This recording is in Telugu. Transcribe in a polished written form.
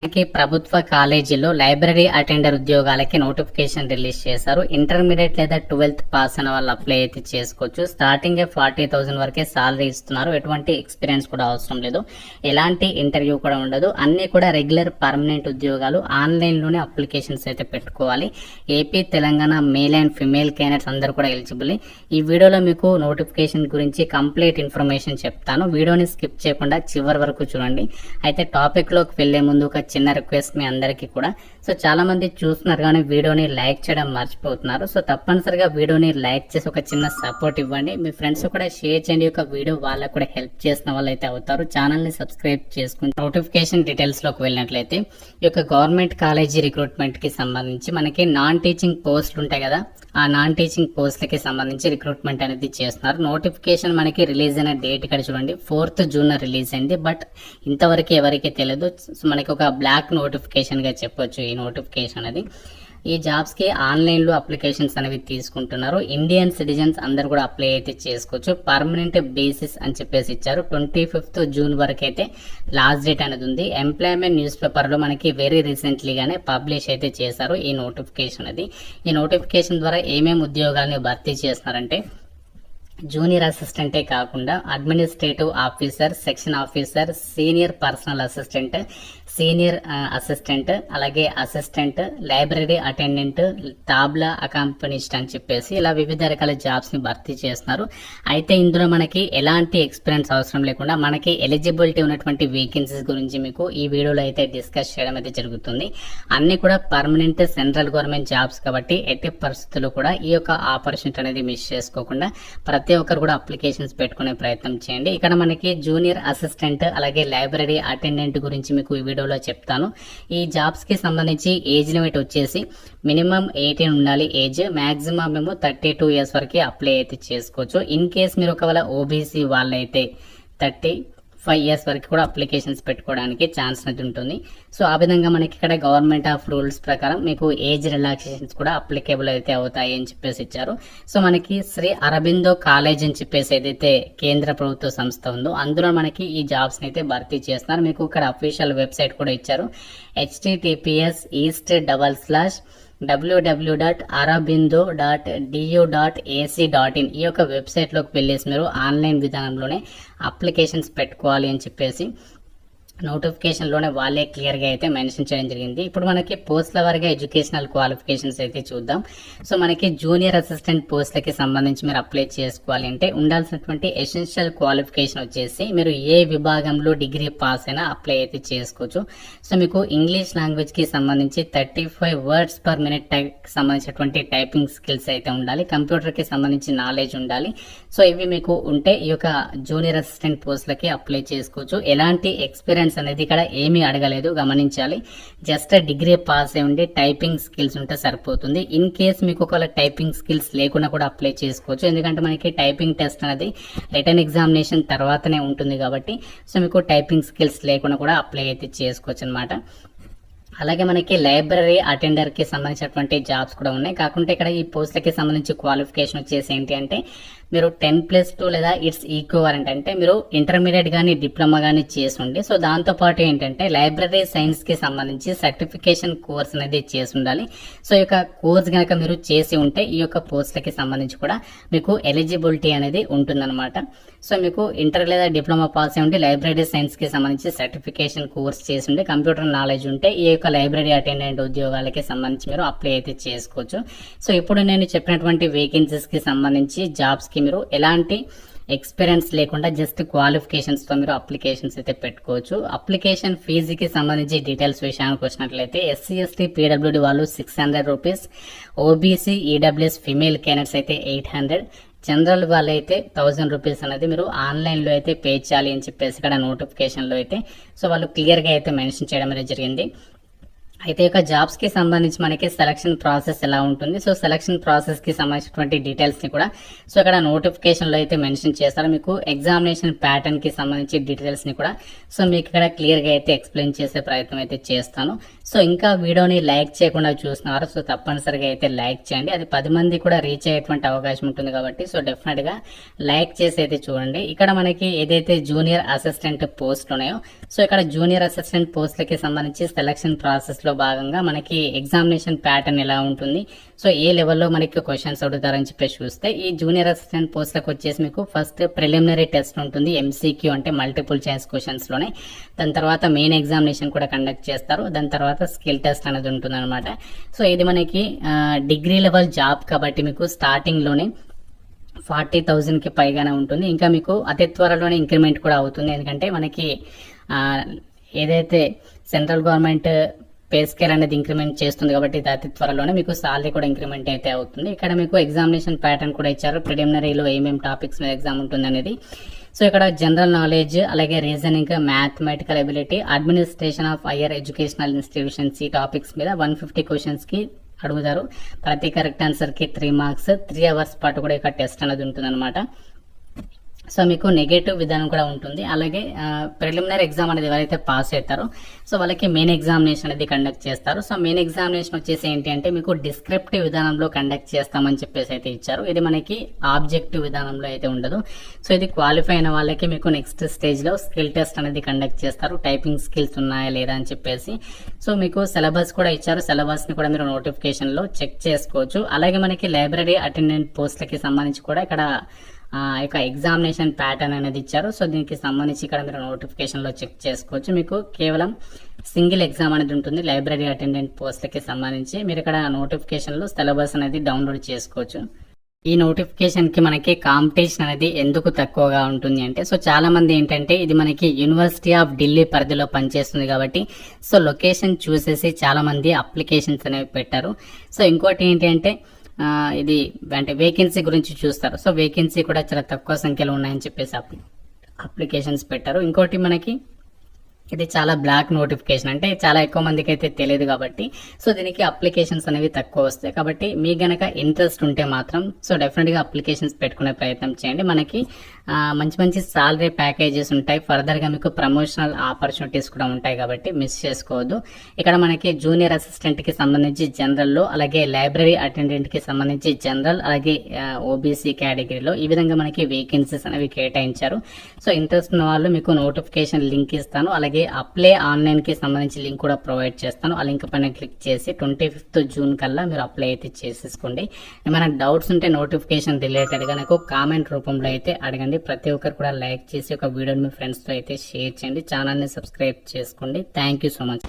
మనకి ప్రభుత్వ కాలేజీలో లైబ్రరీ అటెండర్ ఉద్యోగాలకి నోటిఫికేషన్ రిలీజ్ చేశారు. ఇంటర్మీడియట్ లేదా 12th పాస్ అయిన వాళ్ళు అప్లై అయితే చేసుకోవచ్చు. స్టార్టింగ్ 40,000 వరకే సాలరీ ఇస్తున్నారు. ఎటువంటి ఎక్స్పీరియన్స్ కూడా అవసరం లేదు, ఎలాంటి ఇంటర్వ్యూ కూడా ఉండదు. అన్ని కూడా రెగ్యులర్ పర్మనెంట్ ఉద్యోగాలు. ఆన్లైన్ లోనే అప్లికేషన్స్ అయితే పెట్టుకోవాలి. AP Telangana male and female candidates అందరూ కూడా ఎలిజిబుల్. ఈ వీడియోలో మీకు నోటిఫికేషన్ గురించి కంప్లీట్ ఇన్ఫర్మేషన్ చెప్తాను. వీడియోని స్కిప్ చేయకుండా చివరి వరకు చూడండి. అయితే టాపిక్ లోకి వెళ్లే ముందు ఒక చిన్న రిక్వెస్ట్ మీ అందరికీ కూడా. సో చాలా మంది చూస్తున్నారు కానీ వీడియోని లైక్ చేయడం మర్చిపోతున్నారు. సో తప్పనిసరిగా వీడియోని లైక్ చేసి ఒక చిన్న సపోర్ట్ ఇవ్వండి. మీ ఫ్రెండ్స్ కూడా షేర్ చేయండి. ఒక వీడియో వాళ్ళకు కూడా హెల్ప్ చేసిన వాళ్ళు అయితే అవుతారు. ఛానల్ ని సబ్స్క్రైబ్ చేసుకుని నోటిఫికేషన్ డీటెయిల్స్ లోకి వెళ్ళినట్లయితే ఈ యొక్క గవర్నమెంట్ కాలేజీ రిక్రూట్మెంట్ కి సంబంధించి మనకి నాన్ టీచింగ్ పోస్టులు ఉంటాయి కదా, ఆ నాన్ టీచింగ్ పోస్టులకి సంబంధించి రిక్రూట్మెంట్ అనేది చేస్తున్నారు. నోటిఫికేషన్ మనకి రిలీజ్ అయిన డేట్ ఇక్కడ చూడండి, 4th జూన్ రిలీజ్ అయింది. బట్ ఇంతవరకు ఎవరికి తెలియదు. మనకి ఒక బ్లాక్ నోటిఫికేషన్ గా చెప్పొచ్చు ఈ నోటిఫికేషన్ అనేది. ఈ జాబ్స్ కి ఆన్లైన్ లో అప్లికేషన్స్ అనేవి తీసుకుంటున్నారు. ఇండియన్ సిటిజన్స్ అందరు కూడా అప్లై అయితే చేసుకోవచ్చు. పర్మనెంట్ బేసిస్ అని చెప్పేసి ఇచ్చారు. 25th జూన్ వరకు అయితే లాస్ట్ డేట్ అనేది ఉంది. ఎంప్లాయ్మెంట్ న్యూస్ పేపర్ లో మనకి వెరీ రీసెంట్లీగానే పబ్లిష్ అయితే చేశారు ఈ నోటిఫికేషన్ అది. ఈ నోటిఫికేషన్ ద్వారా ఏమేమి ఉద్యోగాలను భర్తీ చేస్తున్నారంటే, జూనియర్ అసిస్టెంటే కాకుండా administrative officer, section officer, senior personal assistant, senior assistant, అలాగే అసిస్టెంట్, లైబ్రరీ అటెండెంట్, టాబ్లా అకాంపనిస్ట్ అని చెప్పేసి ఇలా వివిధ రకాల జాబ్స్ ని భర్తీ చేస్తున్నారు. అయితే ఇందులో మనకి ఎలాంటి ఎక్స్పీరియన్స్ అవసరం లేకుండా మనకి ఎలిజిబిలిటీ ఉన్నటువంటి వేకెన్సీస్ గురించి మీకు ఈ వీడియోలో అయితే డిస్కస్ చేయడం అయితే జరుగుతుంది. అన్ని కూడా పర్మనెంట్ సెంట్రల్ గవర్నమెంట్ జాబ్స్ కాబట్టి ఎట్టి పరిస్థితుల్లో కూడా ఈ యొక్క ఆపర్చునిటీ అనేది మిస్ చేసుకోకుండా ప్రతి ఒక్కరు కూడా అప్లికేషన్స్ పెట్టుకునే ప్రయత్నం చేయండి. ఇక్కడ మనకి జూనియర్ అసిస్టెంట్ అలాగే లైబ్రరీ అటెండెంట్ గురించి మీకు ఈ వీడియోలో చెప్తాను. ఈ జాబ్స్ కి సంబంధించి ఏజ్ లిమిట్ వచ్చేసి మినిమం 18 ఉండాలి ఏజ్. మాక్సిమం మేము 32 ఇయర్స్ వరకు అప్లై అయితే చేసుకోవచ్చు. ఇన్ కేస్ మీరు ఒకవేళ ఓబీసీ వాళ్ళైతే 35 ఇయర్స్ వరకు కూడా అప్లికేషన్స్ పెట్టుకోవడానికి ఛాన్స్ అనేది ఉంటుంది. సో ఆ విధంగా మనకి ఇక్కడ గవర్నమెంట్ ఆఫ్ రూల్స్ ప్రకారం మీకు ఏజ్ రిలాక్సేషన్స్ కూడా అప్లికేబుల్ అయితే అవుతాయి అని చెప్పేసి ఇచ్చారు. సో మనకి శ్రీ అరబిందో కాలేజ్ అని చెప్పేసి ఏదైతే కేంద్ర ప్రభుత్వ సంస్థ ఉందో అందులో మనకి ఈ జాబ్స్ అయితే భర్తీ చేస్తున్నారు. మీకు ఇక్కడ అఫీషియల్ వెబ్సైట్ కూడా ఇచ్చారు. https://www.arabindo.du.ac.in ఈ యొక్క వెబ్సైట్ లోకి వెళ్ళేసి మీరు ఆన్లైన్ విధానంలోనే అప్లికేషన్స్ పెట్టుకోవాలి అని చెప్పేసి నోటిఫికేషన్ లోనే వాళ్ళే క్లియర్ గా అయితే మెన్షన్ చేయడం జరిగింది. ఇప్పుడు మనకి పోస్టుల వారిగా ఎడ్యుకేషనల్ క్వాలిఫికేషన్స్ అయితే చూద్దాం. సో మనకి జూనియర్ అసిస్టెంట్ పోస్టులకి సంబంధించి మీరు అప్లై చేసుకోవాలి అంటే ఉండాల్సినటువంటి ఎసెన్షియల్ క్వాలిఫికేషన్ వచ్చేసి మీరు ఏ విభాగంలో డిగ్రీ పాస్ అయినా అప్లై అయితే చేసుకోవచ్చు. సో మీకు ఇంగ్లీష్ లాంగ్వేజ్ కి సంబంధించి 35 వర్డ్స్ పర్ మినిట్ సంబంధించినటువంటి టైపింగ్ స్కిల్స్ అయితే ఉండాలి. కంప్యూటర్ కి సంబంధించి నాలెడ్జ్ ఉండాలి. సో ఇవి మీకు ఉంటే ఈ యొక్క జూనియర్ అసిస్టెంట్ పోస్టులకి అప్లై చేసుకోవచ్చు. ఎలాంటి ఎక్స్పీరియన్స్ అనేది ఇక్కడ ఏమీ అడగలేదు, గమనించాలి. జస్ట్ డిగ్రీ పాస్ అయి ఉండి టైపింగ్ స్కిల్స్ ఉంటే సరిపోతుంది. ఇన్ కేస్ మీకు ఒకవేళ టైపింగ్ స్కిల్స్ లేకుండా కూడా అప్లై చేసుకోవచ్చు. ఎందుకంటే మనకి టైపింగ్ టెస్ట్ అనేది రిటర్న్ ఎగ్జామినేషన్ తర్వాతనే ఉంటుంది కాబట్టి సో మీకు టైపింగ్ స్కిల్స్ లేకుండా కూడా అప్లై అయితే చేసుకోవచ్చు అనమాట. అలాగే మనకి లైబ్రరీ అటెండర్ కి సంబంధించినటువంటి జాబ్స్ కూడా ఉన్నాయి. కాకుంటే ఇక్కడ ఈ పోస్టులకి సంబంధించి క్వాలిఫికేషన్ వచ్చేసి ఏంటి అంటే మీరు 10+2 లేదా ఇట్స్ ఈక్వలెంట్ అంటే మీరు ఇంటర్మీడియట్ గానీ డిప్లొమా గానీ చేసి ఉండి సో దాంతో పాటు ఏంటంటే లైబ్రరీ సైన్స్ కి సంబంధించి సర్టిఫికేషన్ కోర్స్ అనేది చేసి ఉండాలి. సో ఈ యొక్క కోర్స్ గనక మీరు చేసి ఉంటే ఈ యొక్క పోస్టులకి సంబంధించి కూడా మీకు ఎలిజిబిలిటీ అనేది ఉంటుందన్నమాట. సో మీకు ఇంటర్ లేదా డిప్లొమా పాస్ అయి ఉండి లైబ్రరీ సైన్స్ కి సంబంధించి సర్టిఫికేషన్ కోర్స్ చేసి ఉండి కంప్యూటర్ నాలెడ్జ్ ఉంటే ఈ యొక్క లైబ్రరీ అటెండెంట్ ఉద్యోగాలకి సంబంధించి మీరు అప్లై అయితే చేసుకోవచ్చు. సో ఇప్పుడు నేను చెప్పినటువంటి వేకెన్సీస్ కి సంబంధించి జాబ్స్ కి మీరు ఎలాంటి ఎక్స్పీరియన్స్ లేకుండా జస్ట్ క్వాలిఫికేషన్స్ తో మీరు అప్లికేషన్స్ అయితే పెట్టుకోవచ్చు. అప్లికేషన్ ఫీజుకి సంబంధించి డీటెయిల్స్ విషయానికి వచ్చినట్లయితే SC ST PWD వాళ్ళు 600 rupees, OBC EWS female candidates అయితే 800, జనరల్ వాళ్ళు అయితే 1000 రూపీస్ అనేది మీరు ఆన్లైన్ లో అయితే పే చేయాలి అని చెప్పేసి ఇక్కడ నోటిఫికేషన్ లో అయితే సో వాళ్ళు క్లియర్ గా అయితే మెన్షన్ చేయడం అనేది జరిగింది. అయితే ఇక జాబ్స్ కి సంబంధించి మనకి సెలక్షన్ ప్రాసెస్ ఎలా ఉంటుంది, సో సెలక్షన్ ప్రాసెస్ కి సంబంధించినటువంటి డీటెయిల్స్ ని కూడా సో ఇక్కడ నోటిఫికేషన్ లో అయితే మెన్షన్ చేస్తారు. మీకు ఎగ్జామినేషన్ ప్యాటర్న్ కి సంబంధించి డీటెయిల్స్ ని కూడా సో మీకు ఇక్కడ క్లియర్ గా అయితే ఎక్స్ప్లెయిన్ చేసే ప్రయత్నం అయితే చేస్తాను. సో ఇంకా వీడియోని లైక్ చేయకుండా చూస్తున్నారు, సో తప్పనిసరిగా అయితే లైక్ చేయండి. అది 10 మంది కూడా రీచ్ అయ్యేటువంటి అవకాశం ఉంటుంది కాబట్టి సో డెఫినెట్ గా లైక్ చేసి అయితే చూడండి. ఇక్కడ మనకి ఏదైతే జూనియర్ అసిస్టెంట్ పోస్ట్ ఉన్నాయో సో ఇక్కడ జూనియర్ అసిస్టెంట్ పోస్టులకి సంబంధించి సెలక్షన్ ప్రాసెస్ లో భాగంగా మనకి ఎగ్జామినేషన్ ప్యాటర్న్ ఎలా ఉంటుంది, సో ఏ లెవెల్లో మనకి క్వశ్చన్స్ అడుగుతారని చెప్పేసి చూస్తే ఈ జూనియర్ అసిస్టెంట్ పోస్టులకు వచ్చేసి మీకు ఫస్ట్ ప్రిలిమినరీ టెస్ట్ ఉంటుంది, ఎంసీక్యూ అంటే మల్టిపుల్ చాయిస్ క్వశ్చన్స్ లోనే. దాని తర్వాత మెయిన్ ఎగ్జామినేషన్ కూడా కండక్ట్ చేస్తారు. దాని తర్వాత స్కిల్ టెస్ట్ అనేది ఉంటుంది అనమాట. సో ఇది మనకి డిగ్రీ లెవెల్ జాబ్ కాబట్టి మీకు స్టార్టింగ్ లోనే 40,000 కి పైగానే ఉంటుంది. ఇంకా మీకు అతి త్వరలోనే ఇంక్రిమెంట్ కూడా అవుతుంది, ఎందుకంటే మనకి ఏదైతే సెంట్రల్ గవర్నమెంట్ పే స్కేల్ అనేది ఇంక్రిమెంట్ చేస్తుంది కాబట్టి ఇది అతి త్వరలోనే మీకు సాలరీ కూడా ఇంక్రిమెంట్ అయితే అవుతుంది. ఇక్కడ మీకు ఎగ్జామినేషన్ ప్యాటర్న్ కూడా ఇచ్చారు, ప్రిలిమినరీలో ఏమేమి టాపిక్స్ మీద ఎగ్జామ్ ఉంటుంది అనేది. సో ఇక్కడ జనరల్ నాలెడ్జ్, అలాగే reasoning, mathematical ability, administration of higher educational institutions ఈ టాపిక్స్ మీద 150 క్వశ్చన్స్ కి అడుగుతారు. ప్రతి కరెక్ట్ ఆన్సర్ కి 3 మార్క్స్, 3 అవర్స్ పాటు కూడా ఇక్కడ టెస్ట్ అనేది ఉంటుంది అనమాట. సో మీకు నెగటివ్ విధానం కూడా ఉంటుంది. అలాగే ప్రిలిమినరీ ఎగ్జామ్ అనేది ఎవరైతే పాస్ అవుతారో సో వాళ్ళకి మెయిన్ ఎగ్జామినేషన్ అనేది కండక్ట్ చేస్తారు. సో మెయిన్ ఎగ్జామినేషన్ వచ్చేసి ఏంటి అంటే మీకు డిస్క్రిప్టివ్ విధానంలో కండక్ట్ చేస్తామని చెప్పేసి అయితే ఇచ్చారు. ఇది మనకి ఆబ్జెక్టివ్ విధానంలో అయితే ఉండదు. సో ఇది క్వాలిఫై అయిన వాళ్ళకి మీకు నెక్స్ట్ స్టేజ్ లో స్కిల్ టెస్ట్ అనేది కండక్ట్ చేస్తారు, టైపింగ్ స్కిల్స్ ఉన్నాయా లేదా అని చెప్పేసి. సో మీకు సిలబస్ కూడా ఇచ్చారు, సిలబస్ ని కూడా మీరు నోటిఫికేషన్ లో చెక్ చేసుకోవచ్చు. అలాగే మనకి లైబ్రరీ అటెండెంట్ పోస్టులకి సంబంధించి కూడా ఇక్కడ ఎగ్జామినేషన్ ప్యాటర్న్ అనేది ఇచ్చారు. సో దీనికి సంబంధించి ఇక్కడ మీరు నోటిఫికేషన్ లో చెక్ చేసుకోవచ్చు. మీకు కేవలం సింగిల్ ఎగ్జామ్ అనేది ఉంటుంది లైబ్రరీ అటెండెంట్ పోస్టులకి సంబంధించి. మీరు ఇక్కడ నోటిఫికేషన్ లో సిలబస్ అనేది డౌన్లోడ్ చేసుకోవచ్చు. ఈ నోటిఫికేషన్ కి మనకి కాంపిటీషన్ అనేది ఎందుకు తక్కువగా ఉంటుంది అంటే సో చాలా మంది ఏంటంటే ఇది మనకి యూనివర్సిటీ ఆఫ్ ఢిల్లీ పరిధిలో పనిచేస్తుంది కాబట్టి సో లొకేషన్ చూసేసి చాలా మంది అప్లికేషన్స్ అనేవి పెట్టారు. సో ఇంకోటి ఏంటి అంటే ఇది అంటే వేకెన్సీ గురించి చూస్తారు. సో వేకెన్సీ కూడా చాలా తక్కువ సంఖ్యలో ఉన్నాయని చెప్పేసి అప్లికేషన్స్ పెట్టారు. ఇంకోటి మనకి ఇది చాలా బ్లాక్ నోటిఫికేషన్, అంటే చాలా ఎక్కువ మందికి అయితే తెలియదు కాబట్టి సో దీనికి అప్లికేషన్స్ అనేవి తక్కువ వస్తాయి. కాబట్టి మీ గనక ఇంట్రెస్ట్ ఉంటే మాత్రం సో డెఫినెట్ గా అప్లికేషన్స్ పెట్టుకునే ప్రయత్నం చేయండి. మనకి మంచి మంచి సాలరీ ప్యాకేజెస్ ఉంటాయి, ఫర్దర్ గా మీకు ప్రమోషనల్ ఆపర్చునిటీస్ కూడా ఉంటాయి కాబట్టి మిస్ చేసుకోవద్దు. ఇక్కడ మనకి జూనియర్ అసిస్టెంట్ కి సంబంధించి జనరల్ లో, అలాగే లైబ్రరీ అటెండెంట్ కి సంబంధించి జనరల్, అలాగే ఓబీసీ కేటగిరీలో ఈ విధంగా మనకి వేకెన్సీస్ అనేవి కేటాయించారు. సో ఇంట్రెస్ట్ ఉన్న వాళ్ళు మీకు నోటిఫికేషన్ లింక్ ఇస్తాను, అలాగే అప్లై ఆన్లైన్ కి సంబంధించి లింక్ కూడా ప్రొవైడ్ చేస్తాను. ఆ లింక్ పైన క్లిక్ చేసి 25th జూన్ కల్లా మీరు అప్లై అయితే చేసేసుకోండి. ఏమైనా డౌట్స్ ఉంటే నోటిఫికేషన్ రిలేటెడ్ గా నాకు కామెంట్ రూపంలో అయితే అడగండి. ప్రతి ఒక్కరు కూడా లైక్ చేసి ఒక వీడియోని మీ ఫ్రెండ్స్ తో అయితే షేర్ చేయండి. ఛానల్ ని సబ్స్క్రైబ్ చేసుకోండి. Thank you so much.